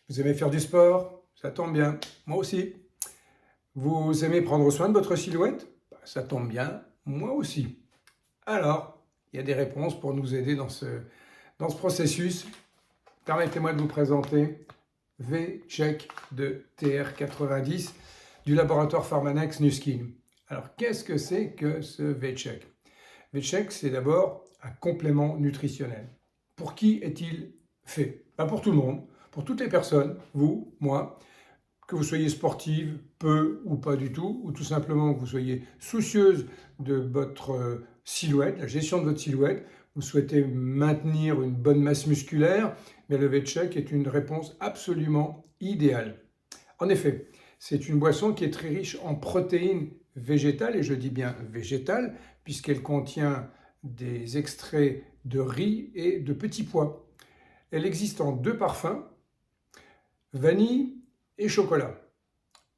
Vous aimez faire du sport? Ça tombe bien, moi aussi. Vous aimez prendre soin de votre silhouette? Ça tombe bien, moi aussi. Alors, il y a des réponses pour nous aider dans ce processus. Permettez-moi de vous présenter V-Check de TR90 du laboratoire Pharmanex Nuskin. Alors, qu'est-ce que c'est que ce V-Check? V-Check, c'est d'abord un complément nutritionnel. Pour qui est-il fait? Pour tout le monde, pour toutes les personnes, vous, moi, que vous soyez sportive, peu ou pas du tout, ou tout simplement que vous soyez soucieuse de votre silhouette, la gestion de votre silhouette, vous souhaitez maintenir une bonne masse musculaire, mais le V-Check est une réponse absolument idéale. En effet, c'est une boisson qui est très riche en protéines végétales, et je dis bien végétales, puisqu'elle contient des extraits de riz et de petits pois. Elle existe en deux parfums, vanille et chocolat.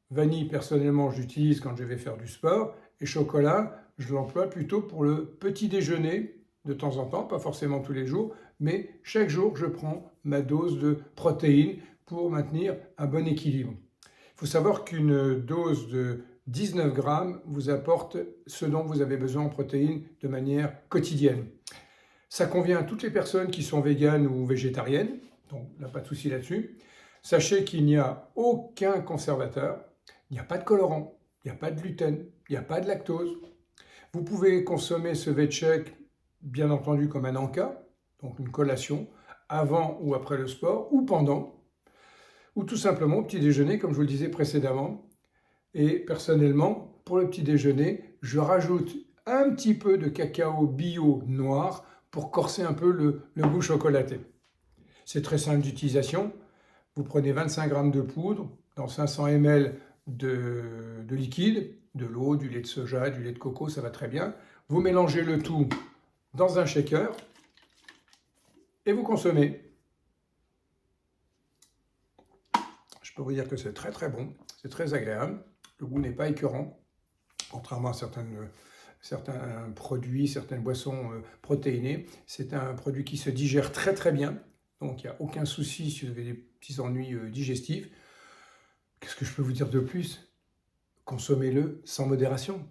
Vanille, personnellement, j'utilise quand je vais faire du sport, et chocolat, je l'emploie plutôt pour le petit déjeuner, de temps en temps, pas forcément tous les jours, mais chaque jour, je prends ma dose de protéines pour maintenir un bon équilibre. Il faut savoir qu'une dose de 19 grammes vous apporte ce dont vous avez besoin en protéines de manière quotidienne. Ça convient à toutes les personnes qui sont véganes ou végétariennes, donc il n'y a pas de souci là-dessus. Sachez qu'il n'y a aucun conservateur, il n'y a pas de colorant, il n'y a pas de gluten, il n'y a pas de lactose. Vous pouvez consommer ce V-Check, bien entendu, comme un encas, donc une collation, avant ou après le sport, ou pendant, ou tout simplement au petit déjeuner, comme je vous le disais précédemment. Et personnellement, pour le petit déjeuner, je rajoute un petit peu de cacao bio noir pour corser un peu le goût chocolaté. C'est très simple d'utilisation. Vous prenez 25 g de poudre dans 500 ml de liquide, de l'eau, du lait de soja, du lait de coco, ça va très bien. Vous mélangez le tout dans un shaker et vous consommez. Je peux vous dire que c'est très très bon, c'est très agréable. Le goût n'est pas écœurant, contrairement à certains produits, certaines boissons protéinées. C'est un produit qui se digère très très bien, donc il n'y a aucun souci si vous avez des petits ennuis digestifs. Qu'est-ce que je peux vous dire de plus? Consommez-le sans modération.